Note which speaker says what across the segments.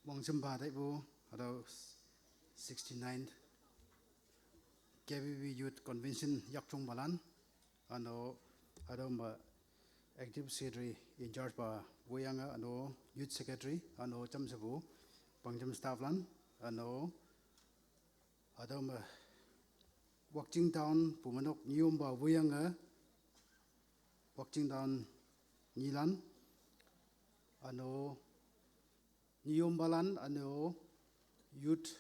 Speaker 1: Wangchamba Daibu, Ado 69th KBB Youth Convention Yakchung Balan, Ano Adom Active Secretary in charge by Wayanga, Ano Youth Secretary, Ano Chamsabu, Pangjam Stafflan, Ano Adom Walking Down, Pumanok Nyumba Wayanga, Walking Down Nilan, Ano Nyumbalan, Ano Youth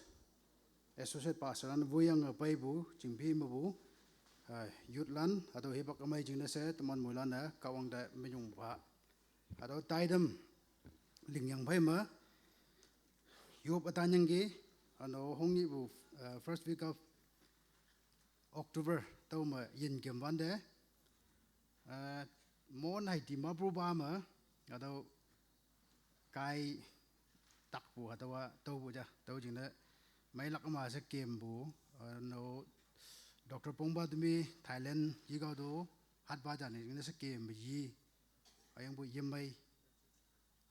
Speaker 1: Associate Pastor an Wayanga Paibu, Jimpi Mabu, Youth Lan, Ado Hibak Amazing Nase, Taman Mulana, Kawang da Menyumba, Ado Tidam Lingyang Paima, Yop Atanyangi, Ano Hongi Bu, first week of October, Toma Yin Gimbande, Mon Haiti Mabrubama, Ado Kai Takbu, Adawa Tobuja, Tojina. May lakama sa Kembu, no Dr. Pongba dumi Thailand yigaw do hatba jani ngina sa Kembu yi ayang bu yemay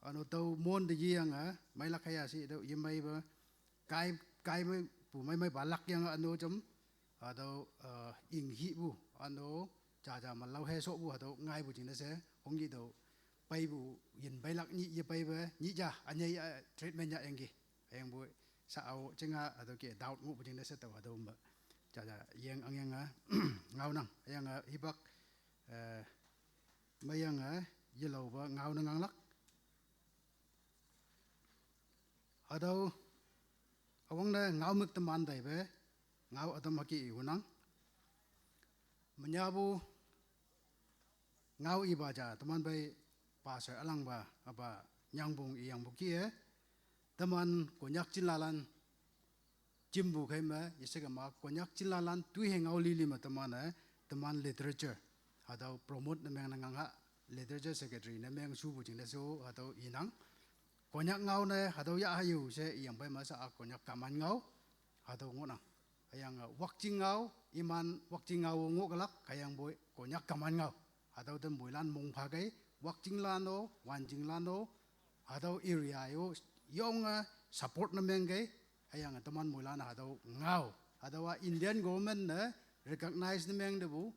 Speaker 1: ano taw mon de yi anga may lakaya si do yemay ba kai may bu may balak yang ano jam ado ing hi bu ano ja malaw he so bu ado ngai bu jina se honggi do pai bu yin bai lak ni ye pai ba ni ja anyai treatment ya engi ayang bu sao chenga ado ke doubt ngu bujing na setaw ado mba jaja yang angyanga ngau nang yang hibak mayanga yellow ba ngau nang lak ado awang na ngau mik teman dai be ngau adam haki unang menyabu ngau ibaja teman bai pasar alang ba apa nyangbung iyang buki teman konyak cilalan jimbu kaima isegama konyak cilalan tu hengau lili ma teman literature atau promote nameng nanganga literature secretary nameng subu jingda so atau inang konyak ngau ne atau ya hayu se yang bai masa konyak kaman ngau atau ngonang ayang wakjing ngau iman wakjing ngau ngogalak kayang boy konyak kaman ngau atau tem boilan mong pagai wakjing lano wanjing lano atau area yo yung support na mengay ayang teman mula na adaw ngaw adawa Indian government na recognize na meng debu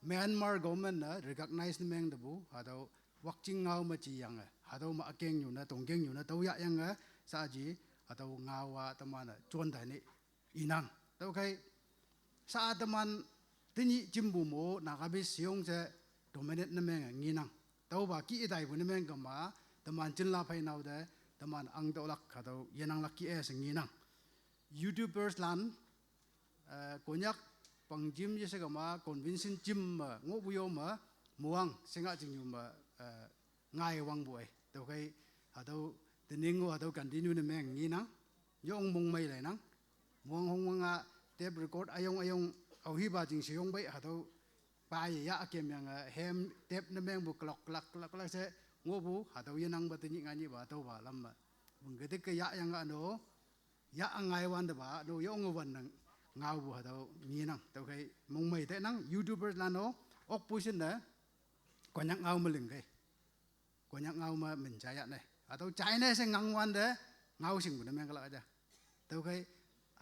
Speaker 1: Myanmar government na recognize na meng debu adaw wakching ngaw machi yang adaw maakeng yun na tonggeng yun na tawya yang sa aji adaw ngawa teman chuan dani inang taw kay sa teman tini jimbu mo nakabis yung sa dominate na meng nginang taw ba ki iday bu na meng kama teman jinla pay naw de teman ang dolak atau yenang laki senginang YouTubers lan konyak pangjim je segama convincing jim ngobuyo ma muang senga jingyu ma ngai wang boy to kai atau teningu atau continue ne meng nginang yong mong mai lai nang muang hong nga tape record ayong au hi ba jing siong bai atau pa ya akem yang hem tape ne meng bu klok se ngobu atau yenang batini ngani ba atau ba lam menggetik ke ya yang ano ya angai wan de ba do yong wan nang ngau bu atau nginang tau kai mong mai te nang YouTubers lano ok pusin na konyak ngau meling kai konyak ngau ma menjaya ne atau China se ngang wan de ngau sing bu meng kala aja tau kai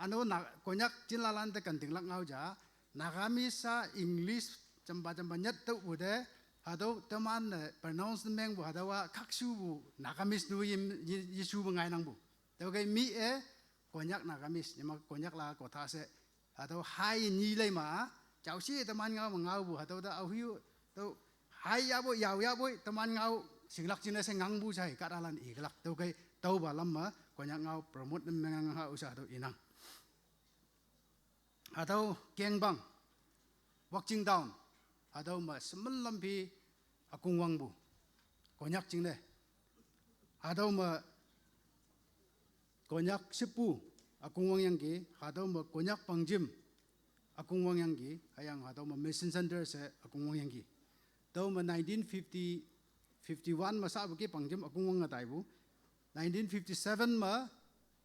Speaker 1: ano na konyak jinlalan te kanting lak ngau ja nagamisa English camba nyat tu bu de atau teman pronounce meng bu adawa kaksu bu nakamis nu yisu bengai nang bu tau kai mi konyak nakamis nyama konyak la kota se atau hai ni lai ma chau si teman ngau bu atau da au hiu tau hai ya bo yau ya boy teman ngau singlak cina se ngang bu sai kadalan iglak tau kai tau ba lam ma konyak ngau promote meng ngau usah atau inang atau kengbang walking down atau ma semelam pi akung wang bu konyak jing de atau ma konyak sepu akung wang yang ki atau ma konyak pangjim akung wang yang ki ayang atau ma mission center se akung wang yang ki tau ma 1951 ma sa ki pangjim akung wang ngatai bu 1957 ma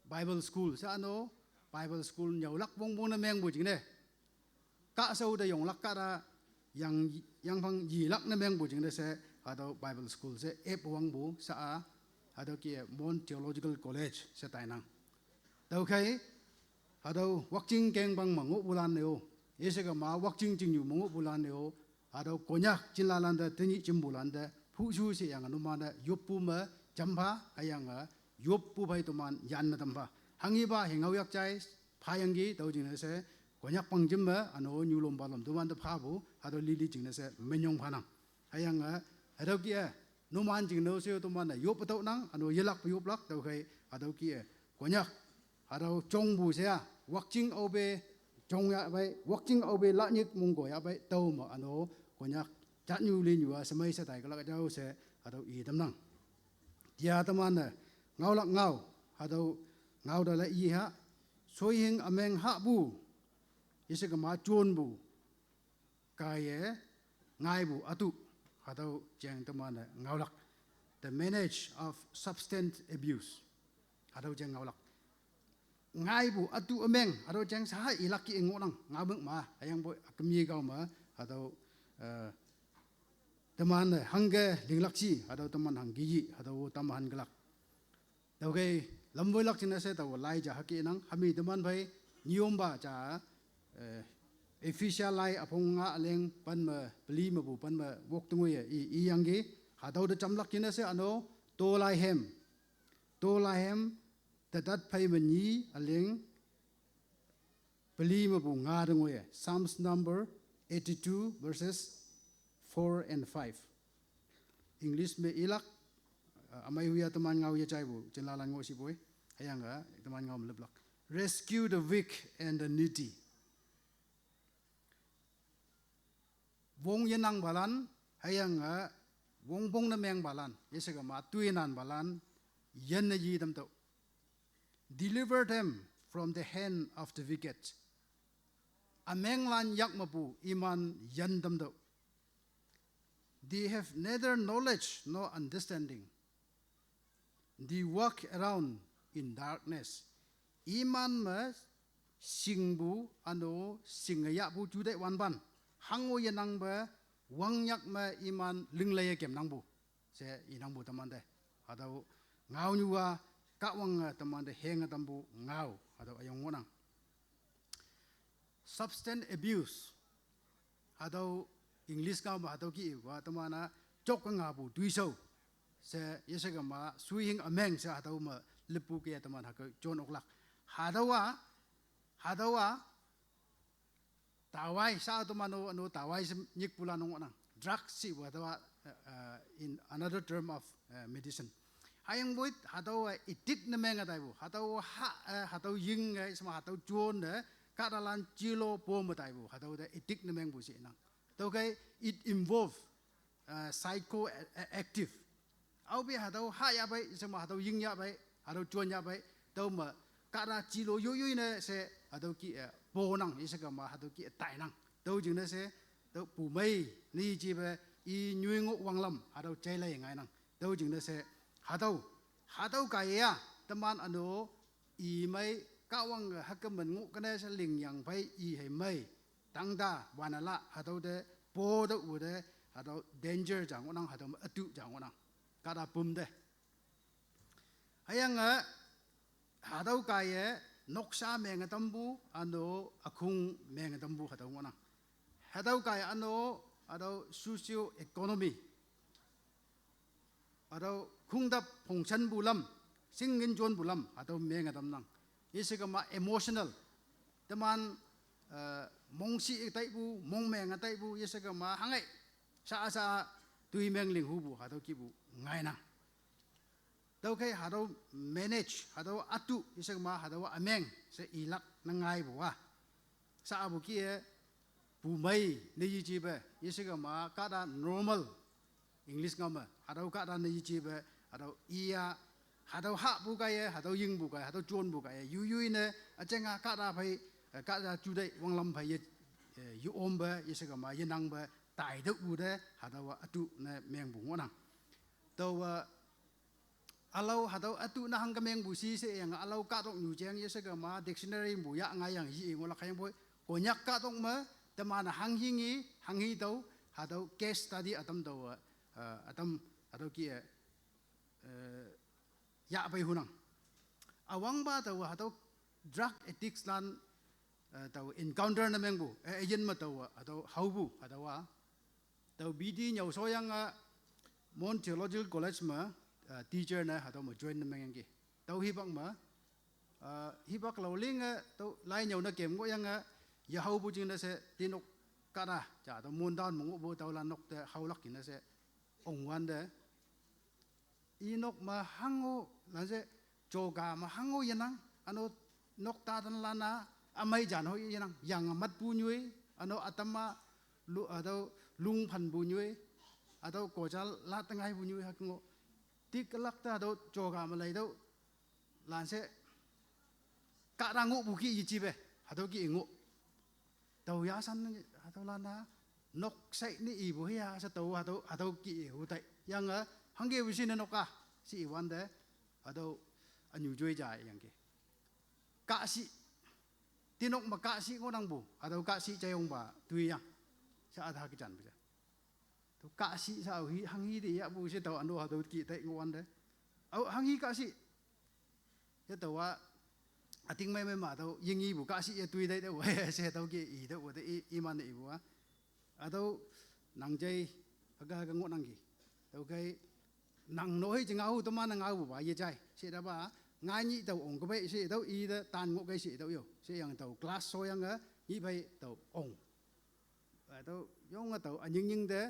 Speaker 1: Bible school sa ano Bible school nyaulak bong na meng bu jing de ka sau da yong lak ka da yang phang yi lak na meng bu jing de se atau Bible school se ep wang bu sa hado ki Mon Theological College se tai nang dau khai hado wakjing keng bang mangu bulan neo yese ga ma wakjing jing yu mangu bulan neo hado konyak jinlalan da teni jimbulan da phu shu se yang anu ma da yopu ma jamba ayang yopu bai to man yan na tamba hangi ba hengau yak chai phayang gi dau jing se konyak pang jim ma ano nyulom balom to man da pha bu hado lili jing se menyong phanang ayang hado ki no man jing no se to man yop to nang ano yelak yop lak dau khai hado ki konyak hado chong bu se wakjing obe chong ya bai wakjing obe la nyik mung go ya bai to ma ano konyak chat nyu lin yu samai sa tai ka la jau se hado I dam nang dia taman ngau lak ngau hado ngau da la I ha soi hing ameng ha bu yese ka ma chon bu ka ye ngai bu atu hado jeng taman ngau lak the manage of substance abuse hado jeng ngau lak ngai bu atu ameng hado jeng sa ilak ki ngonang ngabeng ma ayang bo akmi gau ma hado teman hangge linglak chi hado teman hanggi ji hado tamahan gelak dau ge lamboi lak china se taw lai ja haki nang hami teman bai niom ba cha official lai apong nga aleng pan ma beli ma bu pan ma wok tungwe I yang ge hado de chamlak china se ano to lai hem tadat pai ma ni aleng beli ma bu nga dungwe Psalms number 82 verses 4 and 5 English me ilak amai huya teman ngau ya chai bu chenlalan ngo si boy ayang ga teman ngau mleblak rescue the weak and the needy wong yenang balan ayang ga wong bong na meng balan yese ga ma tuinan balan yen na yi dam to deliver them from the hand of the wicked ameng lan yak mapu iman yan dam to they have neither knowledge nor understanding they walk around in darkness iman ma singbu ano singaya bu jude wan ban hango yenang ba wangyak ma iman linglaya kem nang bu se inang bu taman de adau ngau nyuwa ka wang taman de henga tambu ngau adau ayong ngonang substance abuse adau English ka ma adau ki wa tamana chok nga bu duiso se yese ga ma suing ameng se adau ma lepu ke taman ha ko jon oklak hadawa tawai sa to mano ano tawai nyik pula nong nang drugs si wa in another term of medicine hayang boit hadawa itik na menga taibu hadaw ying sama hadaw jon ne kadalan jilo po mo taibu hadaw da itik na meng bu si nang to kai it involve psychoactive au bi hadaw ha ya bai sama hadaw ying ya bai hadaw jon ya bai to ma kada jilo yo ne se hadaw ki po nang isa ka ma hadaw ki tai nang to jing ne se to pu mai ni ji ba I nyui ngo wanglam hadaw chai lai ngai nang to jing ne se hadaw ka ya taman ano I mai ka wang hakaman ngo kana sa ling yang pai I hai mai tangda wanala hadaw de po de u de hadaw danger jang nang hadaw atu jang nang kada pum de hayang hadaw ka ye noksa menga tambu ano akung menga tambu hadaw nang hadaw ka ano hadaw socio economy hadaw khungdap phongchan bulam singin jon bulam hadaw menga dam nang yese ga ma emotional taman mongsi tai bu mong menga tai bu yese ga ma hangai sa tui meng ling hu bu hadaw ki bu ngai na tau kai hadaw manage hadaw atu yese ga ma hadaw ameng se ilak na ngai bu wa sa abu ki bu mai ne yi ji ba yese ga ma ka da normal English ngama hadaw ka da ne yi ji ba hadaw iya hadaw ha bu ga ye hadaw ying bu ga hadaw jon bu ga ye yu ne achenga ka da phai ka da chu dai wang lam phai ye yu om ba yese ga ma yenang ba tai de u de hadaw atu na meng bu ngonang to alau hadaw atu na hang ka meng bu si se yang alau ka tok nyu jeng yese ga ma dictionary bu ya nga yang yi ngola khayang boy ko nyak ka tok ma tamana hang hi do hadaw case study atam do atam adaw ki ya pai hunang awang ba taw hataw drug addicts lan taw encounter na mengbu agent ma taw hataw haubu hatawa taw bidi nyau soyang Mon Theological College ma teacher na hataw mo join na mengengi taw hibak ma hibak lawling taw lai nyau na kem ngo yang ya haubu jing na se tinok kara cha taw mon down mo bo taw lan nok te haulak kin na se ongwan de inok ma hango lan se joga ma hango yanang ano nok ta tan lana amai jan ho yanang yang mat pu nyui ano atama lu ado lung phan bu nyui ado kojal la tangai bu nyui hakngo tik lak ta do joga ma lai do lan se ka rangu bu ki ji be hado ki ngo tau ya san hado lana nok sai ni ibu ya sa tau hado ki hu tai yang hangge bu sin nok ka si wan de hado anyu joi ja yang ke ka si tinok ma ka si ngo nang bu hado ka si chayong ba tui yang sa adha ki jan bu to ka si sa hi hangi de ya bu se tau ando hado ki tai ngo wan de au hangi ka si ya tau wa ating mai ma tau yingi bu ka si ya tui dai de we se tau ki i de wo de i man i bu ado nang jai aga ga ngo nang ki tau kai nang noi jing au to man ngau bu ba ye jai se da ba ngai ni tau ong ko bai se tau i de tan ngo kai se tau yo se yang tau class so yang i bai tau ong tau yong tau anying ning de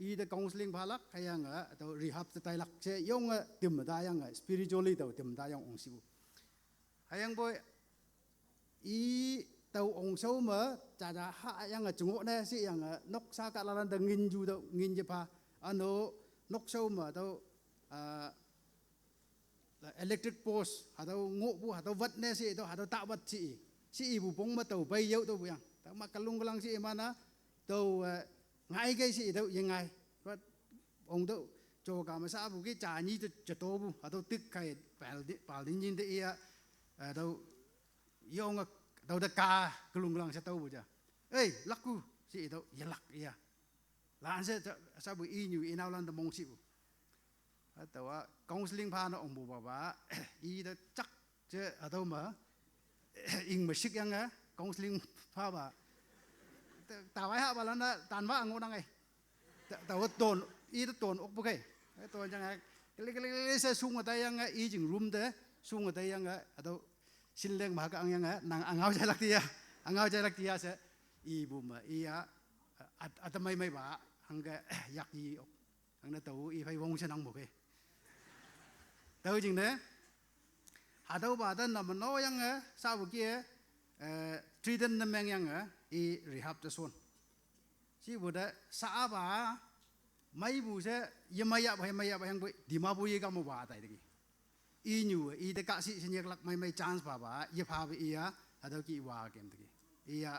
Speaker 1: i de counseling phalak kayang tau rehab tai lak se yong tim da yang spiritually tau tim da yang ong si bu hayang boy i tau ong so ma cha cha ha yang chungo ne si yang nok sa ka lan da ngin ju do ngin je pa ano nok so ma tau electric post hado ngo bu hado wat ne si do hado ta wat si bu pong ma tau bai yau do bu yang ta ma kalung kalang si mana tau ngai kai si do yang ngai wat ong do cho ka ma sa bu ki cha ni to to bu hado tik kai pal din yin de ia đâu yong đâu da ka kelung lang sa tau bu ja ei laku si đâu ya lak ya lan se sa bu i nyu i naw lan da mong si bu ta wa counseling pha no ong bu ba ba i da chak je đâu ma ing ma sik yang counseling pha ba ta wai ha ba lan da tan ba ngo nang ai ta wa ton i da ton ok bu kai ton jang kele se sung ta yang i jing room de sung ta yang đâu xin leng ma ka ang yang nang angau jai lak tia se i bu ma i atamai mai ba hang ga yak i hang na tau i phai wong se nang bu ke tau jing de ha dau ba da nam no yang sa bu kia treaten na meng yang i rehab ta son si bu da sa ba mai bu se yemaya ba hang bu di ma bu ye ga mo ba tai de i nyu i de ka si sin yak lak mai chance ba ba ye pha bi ya ado ki wa kem de i ya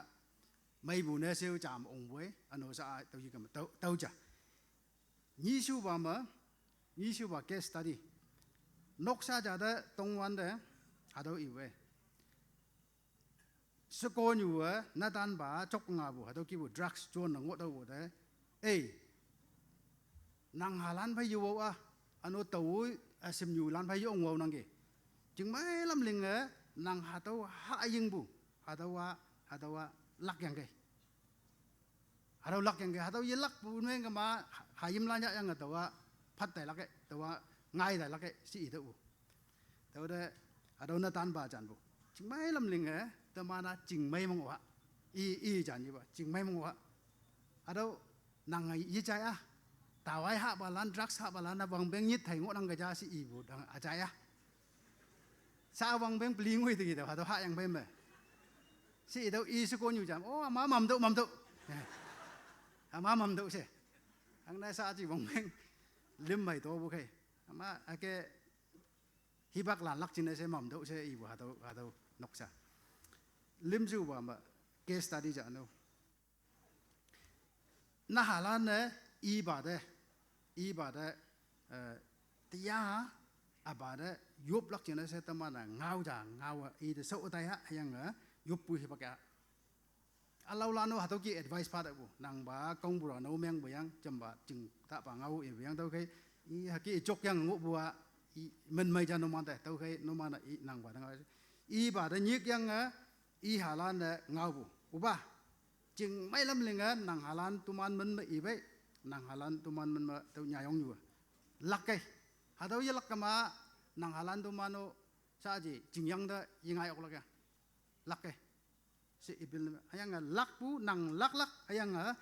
Speaker 1: mai bu ne seu jam ong we ano sa tau yi kam tau ja ni su ba case study nok sa ja da tong wan de ado i we su ko nyu na dan ba chok nga bu ado ki bu drugs chon na ngo do bu de ei nang halan phai yu wa ano tau asim yu lan phai ong wo nang ge jing mai lam ling nang ha tau ha ying bu ha tau wa lak yang ge ha tau ye lak bu ne ga ma ha yim lan ya yang tau wa phat tai lak ge tau wa ngai dai lak ge si de bu tau de ha tau na tan ba jan bu jing mai lam ling ta ma na jing mai mong wa i jan yi ba jing mai mong wa ha tau nang yi chai ta wai ha ba lan drugs ha ba lan na wang beng nyit thai ngo nang ga ja si i bu dang a ja ya sa wang beng pli ngoi de da ha do ha yang bai me si do i su ko nyu jam o ma mam do ma mam do se ang na sa ji wang beng lim mai to bu kai ma a ke hi bak lan lak chin se mam do se i bu ha do nok sa lim ju ba ma case study ja no na ha lan ne i ba de tia a ba de yup lak chin se ta ma na ngau i de so ta ha yang yup pu hi ba ka alau la no ha to ki advice pa da bu nang ba kong bu ra no meng bu yang cham ba jing ta ba ngau i yang to kai i ha ki chok yang ngo bu mình mày cho nó mang tao thấy nó mang là nàng bà đang y bà đã nhức yang á y Hà Lan là ngao bù uba chừng mấy lắm liền á nàng Hà Lan tụi mình mà y vậy nàng Hà Lan tụi mình mà tụi nhà ông nhua lắc cái hà đâu lắc cái mà nàng Hà Lan tụi mình nó sao gì chừng yang đó y ngay ốc lắc cái si ibil hay yang lắc bù nàng lắc hay yang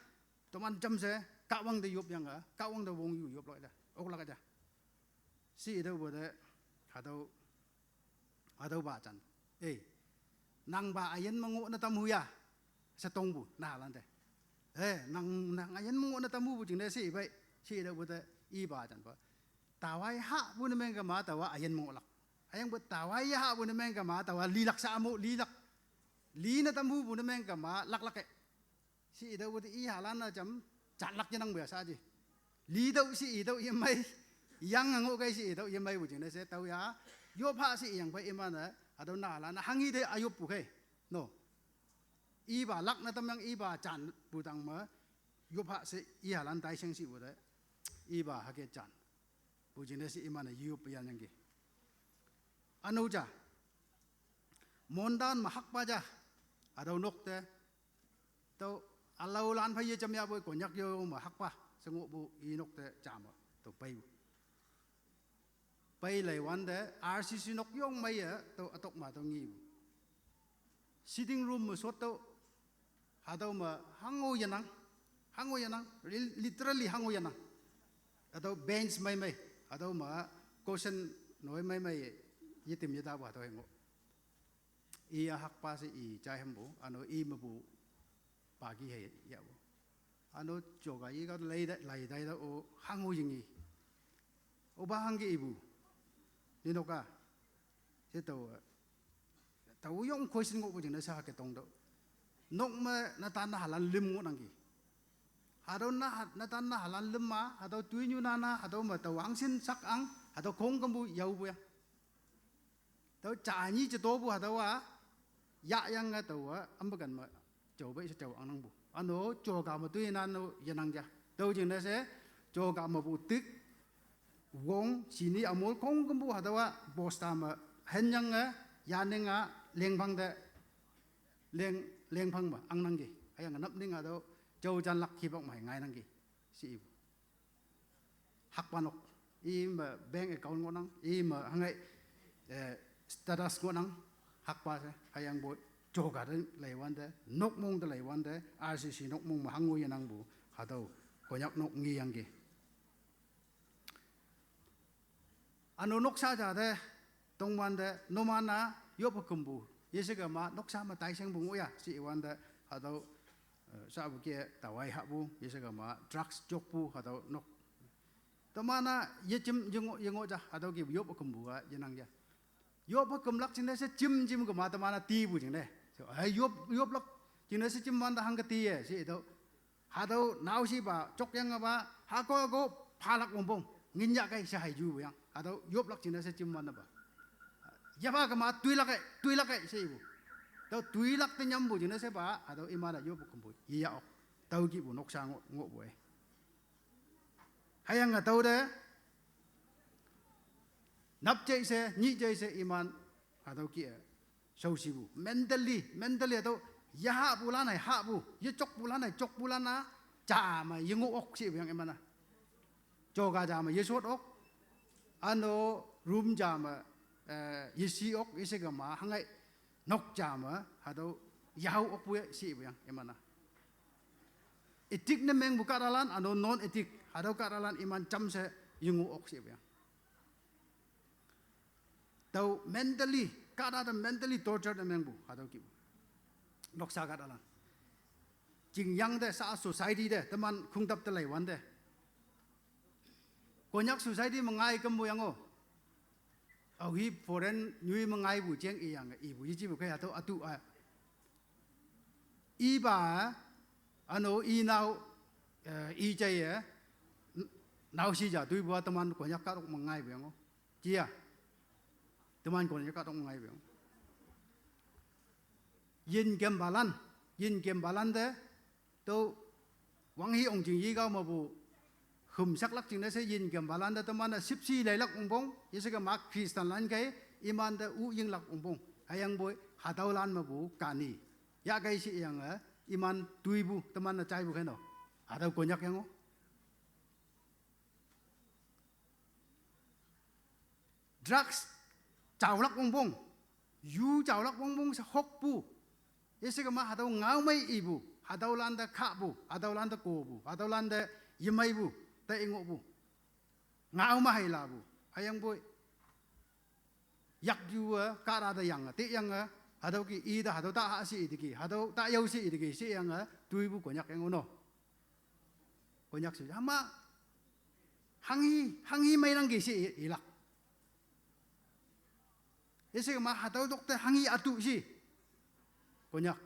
Speaker 1: tụi mình chăm se cạo băng để yop yang cạo băng để vong yop lại đó ốc lắc cái si đâu bữa đấy hà đâu bà chẳng nàng bà ayen mangu na tamu ya sa tongbu na lan de nàng ayen mangu na tamu bu jing de si bai si đâu bữa đấy y bà chẳng ba tawai ha bu na men ka ma tawa ayen mangu lak ayang bu tawai ha bu na men ka ma tawa li lak sa mu li lak li na tamu bu na men ka ma lak ke si đâu bữa đấy y Hà Lan na chấm chặt lak như năng bữa sa gì li đâu si đâu yếm mai yang ngô cái si đâu yếm mai bu jing de se tau ya yo pha si yang bai ima na ada na la na hangi de ayup bukai no iba lak na tamang iba chan budang ma yupa se i halan dai seng si bude iba hake chan bujine si imana yup ya nyangi anuja mondan ma hak paja ada nok te to alau lan phai cham ya boy ko nyak yo ma hak pa sengu bu i nok te cham to pai lai wan de RCC nok yong mai to atok ma to ngi sitting room ma sot to hadaw ma hango yanang literally hango yanang adaw bench mai adaw ma cushion noi mai yitim yada ba to hengo iya hak pa si i chai hambu ano i mabu pagi he ya ano joga i ga lai dai da o hango yingi o ba hangi ibu ni noka se tau yong question ngok bujing na sa ke tong do nok ma na tan na halan lim ngo nangi hado na tan na halan lim ma hado tui nyu na hado ma tau ang sin sak ang hado kong kam bu yau bu ya tau cha ni che to bu hado wa ya yang ga tau am ba gan ma chou bai se chou ang nang bu ano cho ga ma tui na no yanang ja tau jing na se cho ga ma bu tik wong sini amol kong kam bu hado wa bos ta ma hen yang ya nenga leng bang de leng phang ba ang nang gi ayang nap ning ado chou jan lak khi bok mai ngai nang gi si hak panok i ma bank account ngonang i ma hangai status ngonang hak pa se ayang bo chou ga de lai wan de nok mong de lai wan de RCC nok mong ma hangu yanang bu hado konyak nok ngi yang gi ano nok sa ja de tongman de nomana yopa kumbu yesega ma noksa ma tai seng bungu ya si wanda hado sa bu ke tawai habu yesega ma drugs jokpu hado nok tomana yechim yengo ja hado ki yopa kumbu ga yenang ja yopa kumlak chine se chim ga ma tomana ti bu jing so ai yop lak chine se chim man da hang ka ti ye si do hado nau si ba chok yang ba ha ko phalak bombong ngin ya kai sa hai ju yang hado yop lak chine se chim man ba Java kama tuilak se ibu, tau tuilak te nyambu jina se ba, atau imana yo bukumbu, iya ok, tau ki bu nok sang ngok boy. Hayang nggak tau deh, nap jai se, ni jai se iman, atau ki sau sibu, mentally atau ya bulan ay bu, ya cok bulan na, jama yengu ok si yang imana, joga jama yesot ok, ano room jama yesi ok yesega ma hangai nok jama hado yau ok bu si bu yang emana etik ne meng bukaralan ano non etik hado karalan iman cham se yungu ok si bu yang tau mentally tortured meng bu hado ki nok sa karalan jing yang de sa society de teman khungtap te lai wan de konyak society mengai kem bu yang o hi foreign nyui mangai bu cheng i yang i bu ji bu kai atau atu i ba ano i now i chai now si ja tui bu teman ko nyak ka mangai bu yang chia teman ko nyak ka mangai bu yin kem balan de to wang hi ong jing yi ga ma bu humsak lak jing na se yin gam balan da taman da sipsi lai lak umbong yese ga mak Kristan lan kai iman da u ying lak umbong ayang boy hadaw lan ma bu kani ya kai si yang iman tuibu taman na chai bu keno hadaw konyak yang drugs chào lắc bong bong yu chào lắc bong bong sa hok bu yese ga ma hadaw ngau mai ibu hadaw lan da kha bu hadaw lan da ko bu hadaw lan da yimai bu ta ingo bu ngau ma hai la bu ayang boy yak yu ka ra da yang te yang hadaw ki i da hadaw ta ha si i ki hadaw ta yau si i ki si yang tui bu konyak yang no konyak si ma hangi mai nang ki si i lak yese ma hadaw dokte hangi atu si konyak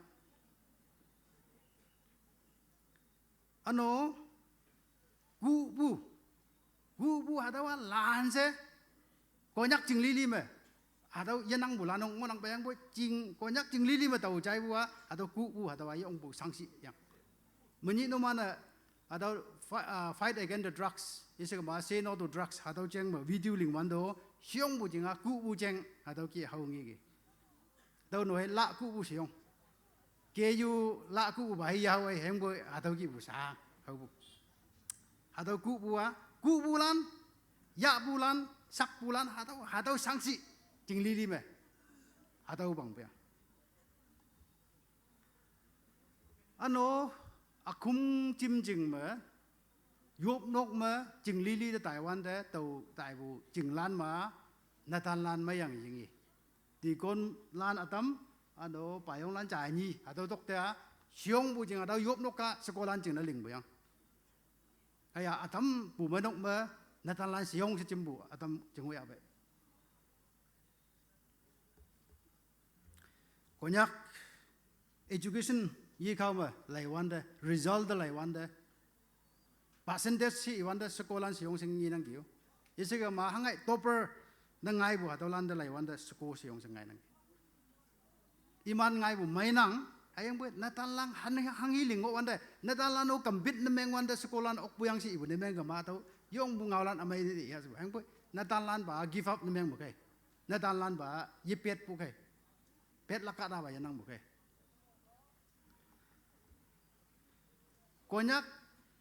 Speaker 1: ano gu bu hadaw lan se konyak jing lili me hadaw yanang bulanong monang bayang bo jing konyak jing lili me tau chai bu hadaw gu bu hadaw yong bu sangsi yang meni no mana hadaw fight against the drugs yese ma say no to drugs hadaw jeng ma video ling wan do siong bu jinga ku bu jeng hadaw ki hau ngi gi daw no he la ku bu siong ke yu la ku bu bai ya wei heng bo hadaw ki bu sa hau bu hadaw ku bu lan ya bu lan sak bu lan hadaw sangsi jing li me hadaw bang pe ano akum chim jing me yop nok ma jing li da Taiwan de tàu tại bu jing lan ma natan lan ma yang yingi ti kon lan atam ano payong lan chai ni ado tok ta siong bu jing ado yop nok ka sekolan jing na ling bu yang aya atam bu ma nok ma natan lan siong se chim bu atam jing wi abe konyak education yi khao ma lai wan de result de lai wan de percentage si wan da sekolan siong sing ni nang giu yese ga ma hangai topper na ngai bu hadaw lan da lai wan da sko siong sing ngai nang iman ngai bu mai nang ayang bu natan lang hangi ling wan da natan lan no kambit na meng wan da sekolan ok bu yang si ibu ne meng ga ma taw yong bu ngau lan amai ni ya su ayang bu natan lan ba give up na meng bu kai natan lan ba yipet bu kai pet la ka da ba yanang bu kai konyak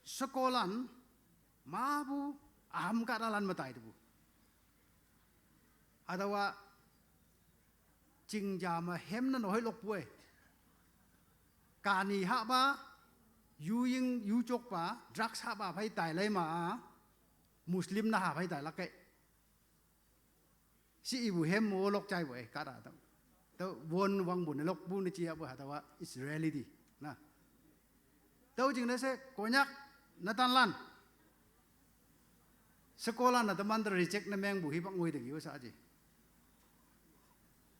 Speaker 1: sekolan mabu aham kadalan matai tu adawa jingjama hem na noi lok pue kani ha ba yu chok ba drugs ha ba phai tai lai ma muslim na ha phai tai la kai si ibu hem mo lok chai boy kada ta won wang bun lok bu ni chia ba adawa is reality na tau jing na se konyak natan lan sekolah na teman ter reject na meng bu hi bak ngoi de gi sa ji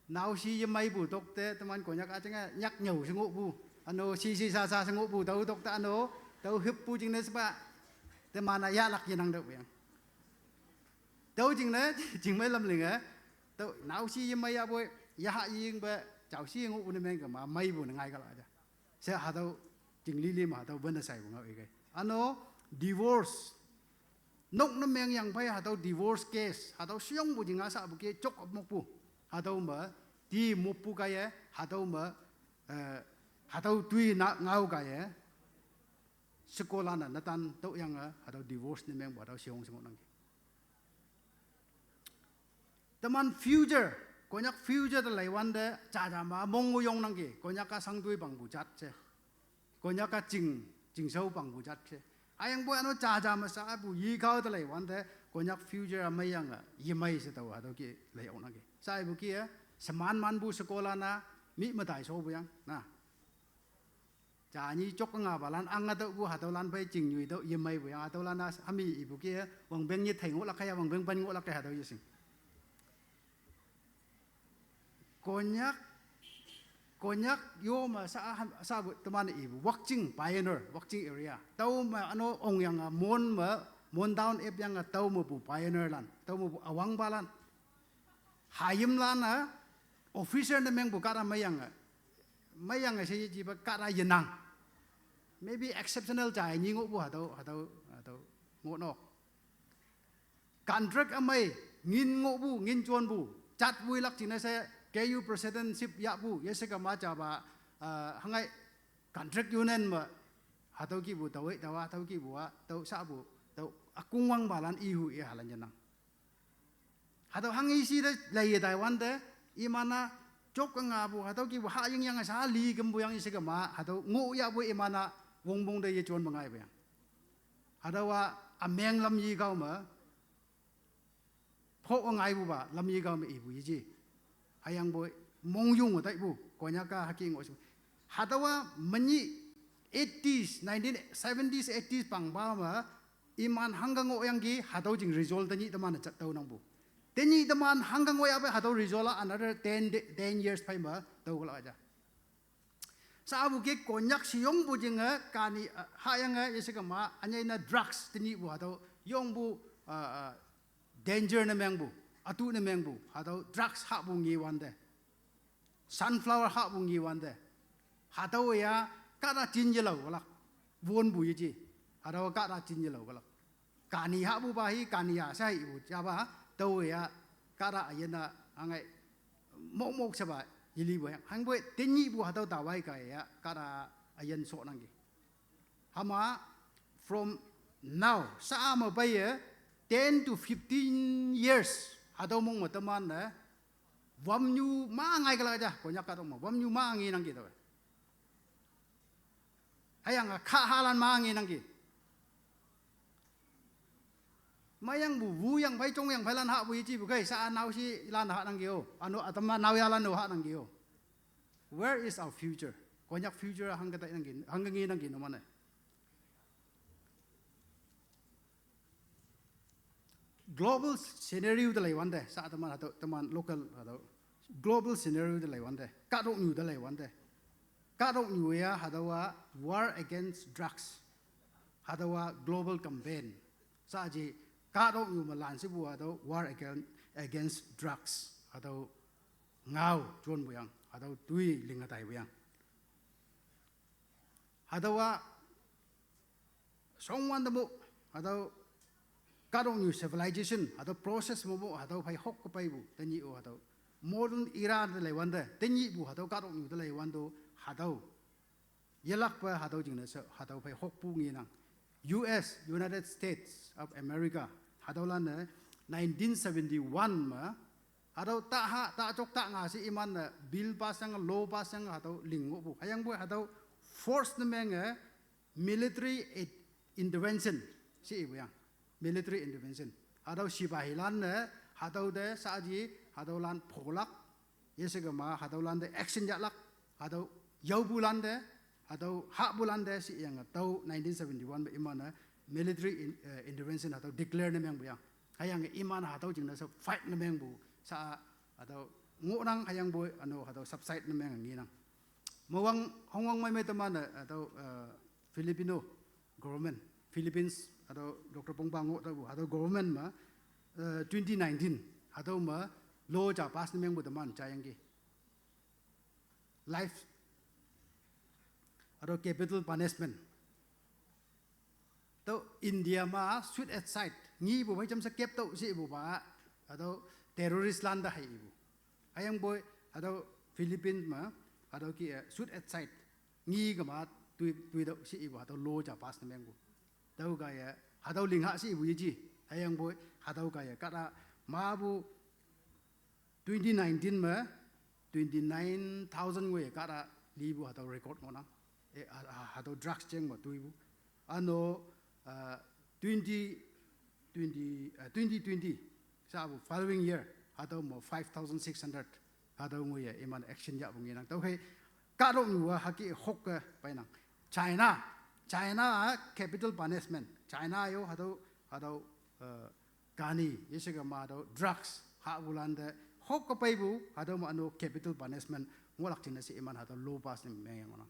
Speaker 1: nau si ye mai bu tok te teman konyak a chang nyak nyau se ngo bu ano si sa se ngo bu tau tok ta ano tau hip bu jing na spa te mana ya lak yin nang de yang tau jing na jing mai lam ling tau nau si ye mai ya boy ya ha ying ba chao si ngo bu na meng ga ma mai bu na ngai ga la ja se ha tau jing li ma tau ban na sai bu ngau ge ano divorce nok na meng yang pai hataw divorce case hataw siong bu jinga sa bu ke chok mok pu hataw ma ti mok pu ka ye hataw ma hataw tui na ngau ka ye sekolah na natan to yang hataw divorce ni meng hataw siong sing nang teman future konyak future da lai wan de cha cha ma mong yong nang ki konyak ka sang tui bang bu chat che konyak ka jing sau bang bu chat che ayang bo ano cha cha ma sa bu yi khao da lai wan de konyak future mai yang yi mai se taw hadaw ki lai ong nang ki sai bu ki saman man bu sekolah na mi ma dai so bu yang na cha ni chok nga balan ang nga bu hadaw lan bai jing yui do yi mai bu yang hadaw lan na ami ibu ki wang beng ni thai ngo la kaya wang beng ban ngo la kaya hadaw yi sing konyak yo ma sa bu teman ibu watching pioneer watching area tau ma ano ong yang mon down ep yang tau mo bu pioneer lan tau mo bu awang balan hayim lan officer na meng bu kara mayang se ji ba kara yenang maybe exceptional chai ni ngo bu hadaw ngộ nọ contract amai ngin ngộ bu ngin chuan bu chat vui lắc chỉ này sẽ KU presidency ya bu ye se ka ma cha ba hangai contract union mà hà tàu ki bu tàu ấy tàu tàu ki bu tàu sa bu tàu akung wang balan ihu e halan janang hà tàu hangi si de lai Taiwan de imana chok ka nga bu hà tàu ki bu ha yang sa li gam bu yang se ka ma hà tàu ngộ ya bu imana wong bong de ye chuan mangai ba hà tàu ameng lam yi gao ma phô ngai bu ba lam yi gao ma i bu yi ji ayang boy mong yung ở tại bu có nhà ca haki ngồi hà tàu mani 80s 1970s 80s pang ba ma iman hanggang ngồi yang gi hà tàu jing result tani teman chat tàu nang bu tani teman hanggang ngồi apa hà tàu result another 10 years pai ma tàu ko la ja sa bu ke ko nyak si yong bu jing ka ni ha yang yese ka ma anyai na drugs tani bu hà tàu yong bu danger na meng bu atu na meng bu hà tàu drugs ha bu ngi wan de sunflower ha bu ngi wan de hà tàu ya ka da chin je lo la won bu yi ji hà tàu ka da chin je lo la ka ni ha bu ba hi ka ni ya sai bu ja ba tàu ya ka da ayena angai mok mok sa ba yili bu hang bu tin ni bu hà tàu ta wai ka ya ka da ayen so nang gi hama from now sa ma ba ye 10 to 15 years hà tàu mong ma taman na wam nyu ma ngai ka la ja ko nyak ka to ma wam nyu ma ngi nang gi to ayang kha halan ma ngi nang gi mayang bu wu yang bai chong yang bai lan ha bu ji bu kai sa nau si lan ha nang gi o anu atama nau ya lan no ha nang gi o where is our future ko nyak future hang ka tai nang gi hang ngi nang gi no man global scenario de lai wan de sa taman ha taman local ha global scenario de lai wan de ka dok nyu de lai wan de ka dok nyu ya ha wa war against drugs ha wa global campaign sa ji ka dok nyu ma lan si bu ha war against drugs ha ngao chon bu yang ha tui ling tai bu yang ha wa song wan de bu ha ka dok nyu civilization ha process mo bu ha phai hok ko pai bu ta ni o ha modern era de lai wan de ten yi bu ha ka dok nyu de lai wan do ha yelak pa ha jing na sa ha phai hok pu ngi nang US United States of America ha lan 1971 ma ha ta chok ta nga si iman na bill pa sang law pa sang ha ling bu hayang bu ha force na meng military intervention si bu yang military intervention ha sipahi lan na ha de sa ji ha lan pholak yese ga ma ha lan de action ja lak ha yau bulan de ha bulan de si yang 1971 ba imana military intervention ha declare na meng bu yang hayang imana ha jing na sa fight na meng bu sa ha ngo nang hayang bu ano ha subside na meng ngi nang mawang hongwang mai mai taman ha Filipino government Philippines Dr. Pongpang ngo ta bu ha government ma 2019 ha ma law ja pass na meng bu taman cha yang gi life capital punishment to India ma shoot at sight ngi bu mai cham sa kep to si bu ba terrorist land da hai bu ayang boy Philippines ma ki shoot at sight ngi ga ma tui do si bu lo ja pass na meng bu tau ga ya ling ha si bu yi ji ayang boy ga ya ka da ma bu 2019 ma 29,000 we ka da li bu record ngona drugs cheng ma tui bu ano 2020 sa bu following year mo 5,600 ngoi ya iman action ya bu ngi nang tau he ka ro nu ha ki hok ka pai nang China capital punishment China yo kani yese ga ma drugs ha bulan de hok ka pai bu ma ano capital punishment ngolak tin si iman low pass ni me ngona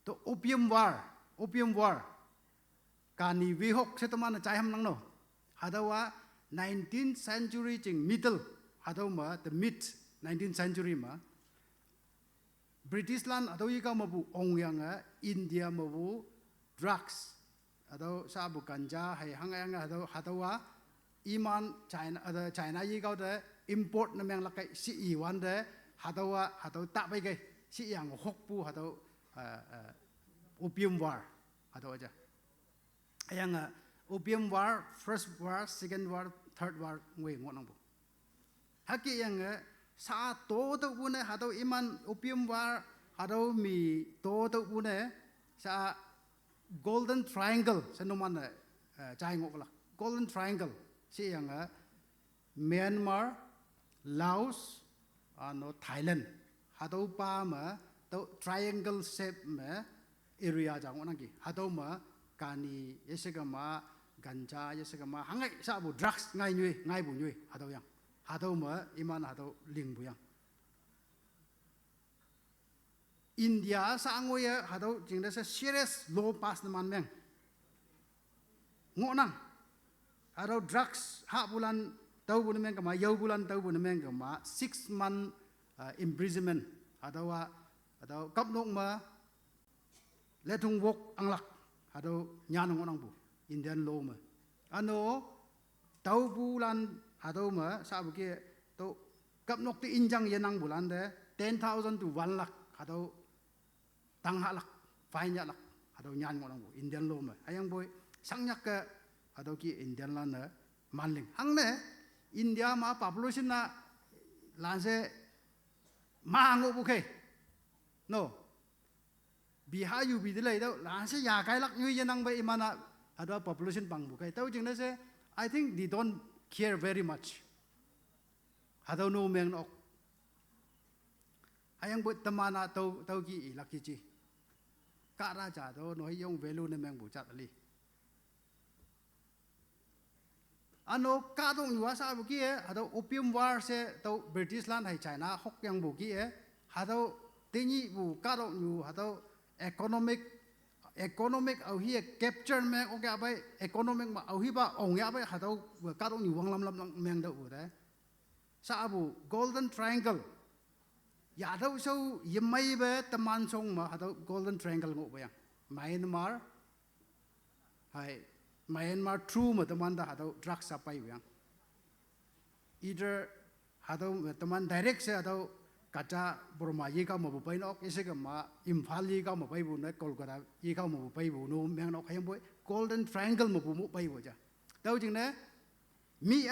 Speaker 1: to opium war kani we hok se taman chai ham nang no wa 19th century jing middle ma the mid 19th century ma British land yi ka ma bu ong yang India ma bu drugs atau sabu ganja hai hangai atau hatawa iman China yi kau de import na meng lakai si i wan de hatawa hatau tak bai kai si yang hok pu hatau opium war atau aja yang opium war first war second war third war ngui ngonang bu haki yang sa to to pune hatau iman opium war hatau mi to to pune sa golden triangle senuman chai ngok la golden triangle si yang Myanmar Laos ano Thailand hatau pa ma to triangle shape ma area jang onang ki hatau ma kani yesegama ganja yesegama hangai sabu drugs ngai bu nyui hatau yang hatau ma iman hatau ling bu yang India sa angoya hatau jingda sa serious law pass na man meng ngonang hatau drugs ha bulan tau bu meng kama yau bulan tau bu meng kama 6 month imprisonment atau kapnok ma letung wok anglak atau nyanong onang bu Indian law ma ano tau bulan atau ma sabu ke to kapnok ti injang yenang bulan de 10,000 to 1 lakh atau tang halak fine lak atau nyan onang bu Indian law ma ayang boy sangnyak ke atau ki Indian lan manling hangne India ma population na lanse mango buke no bihayu bidilai tau lanse ya kai lak nyui yenang bai imana ada population bang bukai tau jing na se I think they don't care very much atau no meng nok ayang buat temana tau ki ilaki ji ka raja tau no yong value na meng bu chat ali ano kadong yuasa buki atau opium war se tau British land hai China hok yang buki atau tingi bu kadong yu atau economic au hi capture me oke apa economic ma au hi ba ong ya ba atau kadong yu wang lam meng da u da sa abu golden triangle ya tau so yemai ba teman song ma atau golden triangle ngo ba yang Myanmar hai Myanmar true ma teman dah atau drugs apa yang either atau teman direct se atau kaca Burma ye kau mau bupai nok isi kema Imphal ye kau mau bupai bu nak Kolkata ye kau mau bupai bu no meng nok hayam boy golden triangle mau bupai bu aja tahu jeng ne mi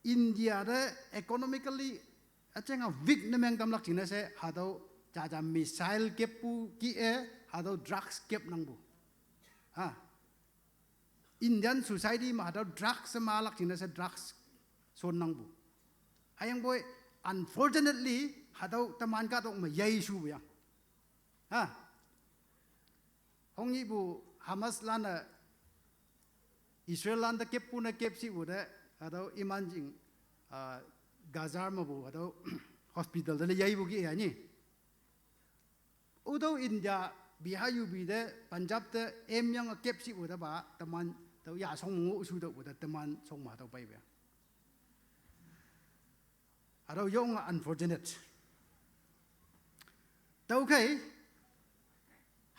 Speaker 1: India de economically aja ngah weak ne meng kamlak jeng ne se atau caca missile kepu ki atau drugs kep nang bu Indian society ma ada drugs semalak jina se drugs sonang bu ayang boy unfortunately hadau teman ka tok ma yai su ya hongi bu Hamas lana Israel landa kep puna kep si bu de hadau imanjing Gaza ma bu hadau hospital de yai bu ki ya ni udo India bihayu bi de Punjab de em yang kep si bu de ba teman tau ya song ngu su dau da teman song ma tau bai ba atau yong unfortunate tau kai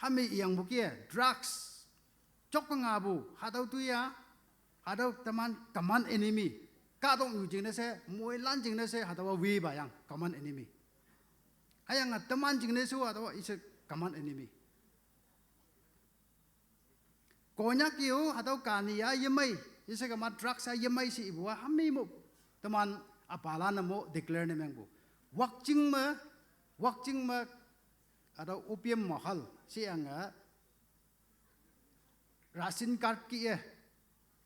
Speaker 1: hami yang bukia drugs chok ngabu hadau tu ya hadau teman common enemy ka dong yu jing na se moi lan jing na se hadau wi ba yang common enemy ayang teman jing na su hadau is a common enemy konyak yu atau kania yemai isa kama drugs yemai si ibu hami mo teman apala namo declare ne mengbu wakjing ma atau opium mahal si anga rasin card ki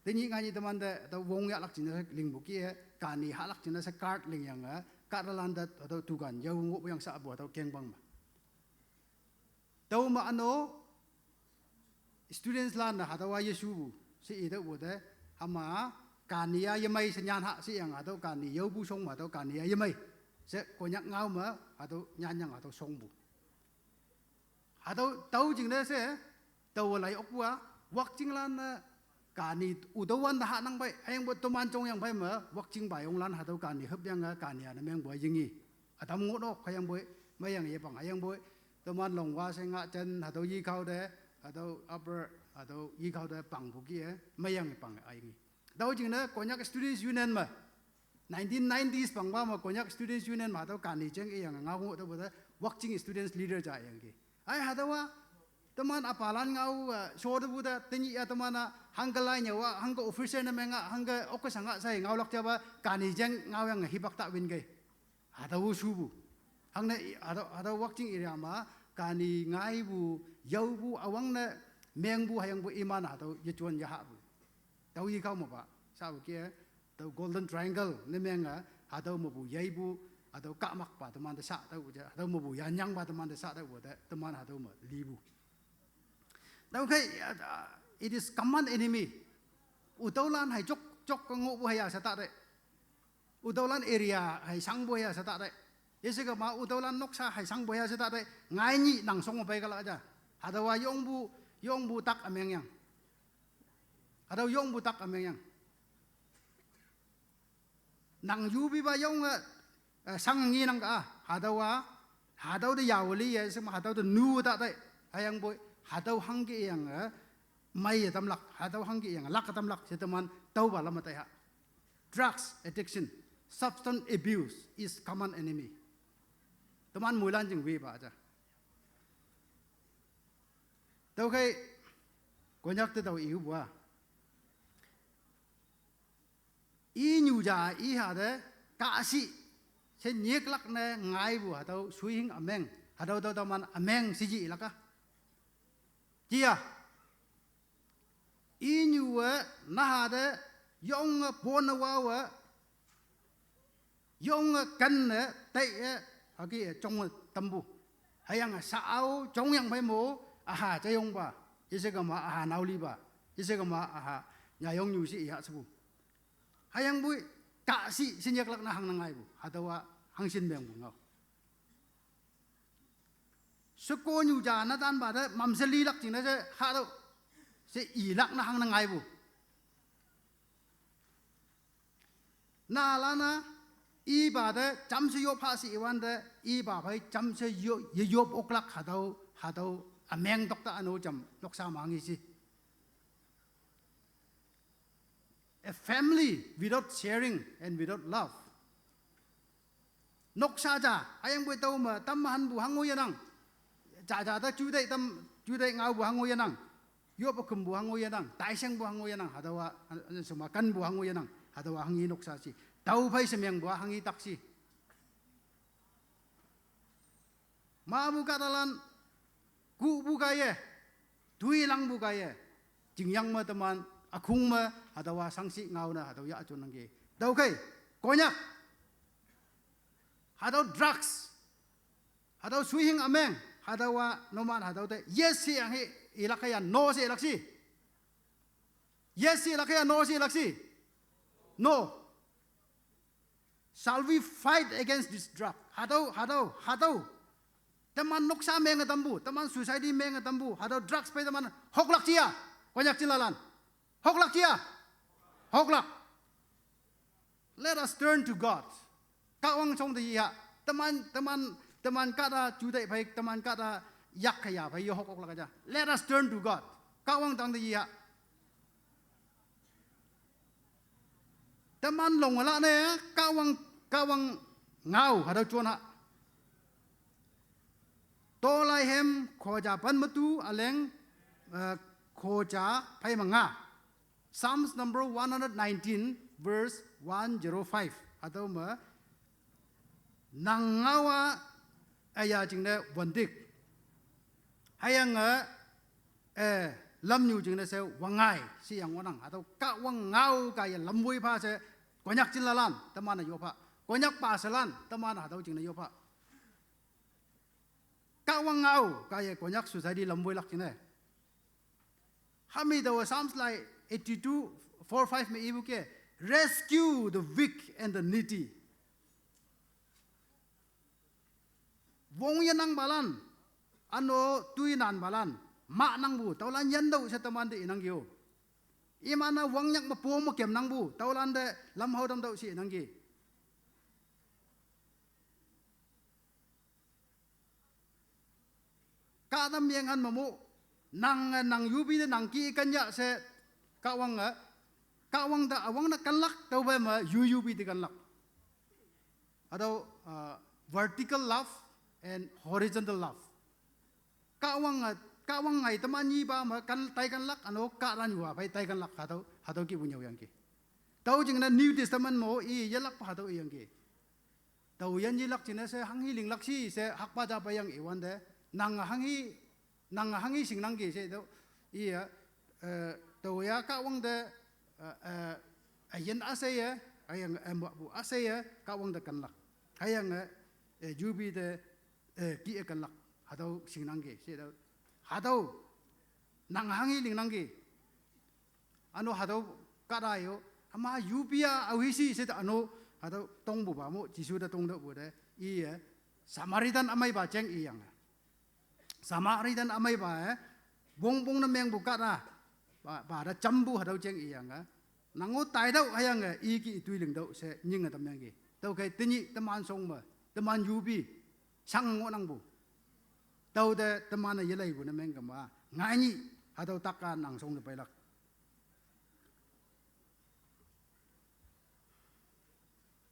Speaker 1: tingi ngani teman de atau wong ya lak jina lingbu ki kani halak jina sa card ling yang karalanda atau tugan yau ngo yang sa abu atau kengbang ma tau ma ano students lan hatawa yesu si ida bude ama kania yemai senyan hak si yang atau kani yau bu song atau kania yemai se konyak ngau ma atau nyanyang atau song bu atau tau jing de se tau lai okwa wak jing lan kani udawan hak nang bai ayang bu toman chong yang bai ma wak jing bai ong lan atau kani hep yang kania na meng bu yingi atam ngodok hayang bu mayang ye bang ayang bu toman long wa se nga chen atau yi kau de atau upper atau ikau dah pang buki mayang pang aing tahu jingna konyak students union ma 1990s pangba ma konyak students union ma tahu kani jeng yang ngau tahu pada working students leader ja yang ki ai hadawa teman apalan ngau so tahu pada tenyi ya teman hanggalai nyawa hangga officer na menga hangga oke sanga sai ngau lak jaba kani jeng ngau yang hibak tak win ke hadawu subu hangna ada working area ma kani ngai bu yau bu awang na meng bu hayang bu iman atau yechuan ya bu tahu ikau mo ba sa bu ke tahu golden triangle ne menga atau mo bu yai bu atau kamak ba teman de sa tahu ja atau mo bu yanyang ba teman de sa tahu de teman atau mo libu tahu kai it is common enemy utolan hai chok ngo bu haya sa ta de utolan area hai sang bu haya sa ta de Yesi ka ma utolan noksa hai sang boya seta de ngai ni nang song bai kala aja ada wa yong bu tak ameng yang ada yong bu tak ameng yang nang yu bi ba yong sang ngi nang ka ada de yawli ye sem ada de nu ta de ayang boy ada hang ge yang mai tam lak ada hang ge yang lak tam lak seteman tau ba lam ta ha drugs addiction substance abuse is common enemy teman mulan jeng we ba aja tau kai konyak te tau iu bua i nyu ja i ha de ka si se nyek lak ne ngai bu atau suing ameng hadau tau man ameng siji laka kia i nyu na ha de yong bon wa yong kan ne tai agi trong tambu hayang sao trong yang bai mo aha cha yong ba ise ga ma aha nauli ba ise ga ma aha nya yong nyu si ha sabu hayang bui ka si sinyak lak na hang nangai bu hadawa hang sin meng bu ngau seko nyu ja na dan ba de mam seli lak jing na se ha do se i lak na hang nangai bu na la na i ba de jam se yo pa si wan de i ba bai jam se yo yo ok lak hadau ameng dok ta anu jam nok sa mangi si a family without sharing and without love nok sa ja ayang boi tau ma tam han bu hangu yanang ja da chu dei ngau bu hangu yanang yo pa kum bu hangu yanang tai sang bu hangu yanang hadawa suma kan bu hangu yanang hadawa hangi nok sa si tau pai semeng buah hangi taksi ma bu katalan ku bu gaye dui lang bu gaye jingyang ma teman akung ma adawa sangsi ngau na adaw ya chun nangge tau kai konyak adaw drugs adaw suihing ameng adawa noman adaw te yes si ang ilakaya no si ilaksi yes si ilakaya no si ilaksi no. Shall we fight against this drug? Hadau. Teman noksa menga tambu, teman society menga tambu, hadau drugs pe teman hoklak cia, konyak cilalan, hoklak cia, hoklak. Let us turn to God. Kawang chong de ya, teman kata judai baik, teman kata yak kaya baik yo hoklak aja. Let us turn to God. Kawang tang de ya. Teman long wala ne kawang ngau hadau chuan ha tolai hem khoja pan matu aleng khoja pai manga Psalms number 119 verse 105 atau ma nangawa aya jingna wandik hayang lam nyu jingna se wangai si yang wanang atau ka wang ngau ka ya lamwei pa se konyak cilalan teman yo pa konyak pasalan teman atau jingna yo pa ka wang ngau ka ya konyak society lamwei lak jingna hami daw Psalms like 82:4-5 me ibu ke rescue the weak and the needy wong yanang balan ano tuinan balan ma nang bu taulan yan daw sa taman de inang yo imana wang yak mapo mo kem nang bu taulan de lam ho dam daw si inang gi ka dam yang han mamu nang yubi de nang ki kanya se kawang da awang na kanlak tau ba ma yubi de kanlak atau vertical love and horizontal love kawang ngai tamani ba ma kan tai kanlak ano ka ran wa bai tai kanlak hatau ki bunyau yang ki tau jing na New Testament mo i yelak pa hatau yang ki tau yan yelak jina se hanghi linglak si se hakpa ja pa yang iwan de nang hangi sing nang ge se do iya tau ya kawang de ayen asaya ayang bu asaya kawang de kanlak ayang yubi de ki kanlak hatau sing nang ge se do hatau nang hangi ling nang ge ano hatau karayo ama yubia awisi se ano hatau tong bu ba mo jisu da tong de bu de iya Samaritan amai ba cheng iyang Samaritan amai ba bong na meng bu kara ba da chambu hatau cheng iyang nango tai dau hayang i ki tui ling dau se nying ta meng ge tau kai tini teman song ma teman yubi sang ngo nang bu tau de teman yelai bu na meng ga ma ngai ni hatau takka nang song de pai lak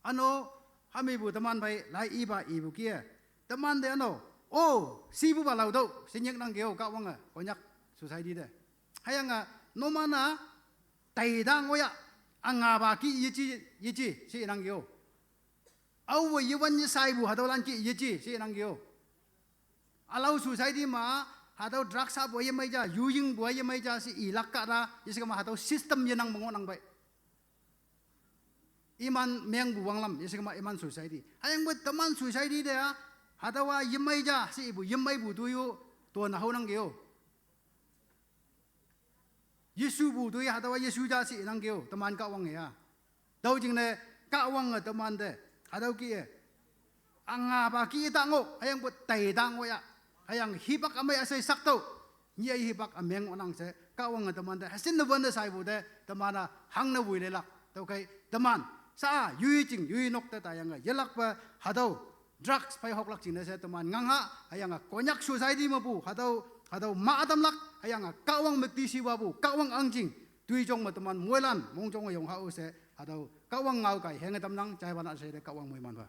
Speaker 1: ano hami bu teman bai lai iba ibu kia teman de ano si bu ba lau do sinyek nang geo ka wanga konyak society de hayanga no mana tai dang oya anga ba ki yichi si nang geo au wo yiwan ni sai bu hado lan ki yichi si nang geo alau society ma hado drugs sa bo yemai ja yuying bo yemai ja si ilak ka ra isika ma hado system yenang mongo nang bai iman meng buwang lam yesi kama iman society hayang buat teman society dia hadawa yemai ja si ibu yemai bu tuyu to na ho nang geo Yesu bu tuyu hadawa Yesu ja si nang geo teman ka wang ya dau jing ne ka wang teman de hadau ki anga ba ki ta ngo hayang buat tai dang ya hayang hibak amai asai sakto nyai hibak ameng onang se ka wang teman de hasin de wanda sai bu de temana hang na wi le lak tau kai teman sa yui nok ta tayang yelak pa hadau drugs pai hok lak jing se teman nganga hayang konyak society ma bu hadau ma adam lak hayang kawang mekti si wa bu kawang angjing tui jong ma teman moilan mong jong yong ha se hadau kawang ngau kai heng tam nang chai bana se de kawang moi man ba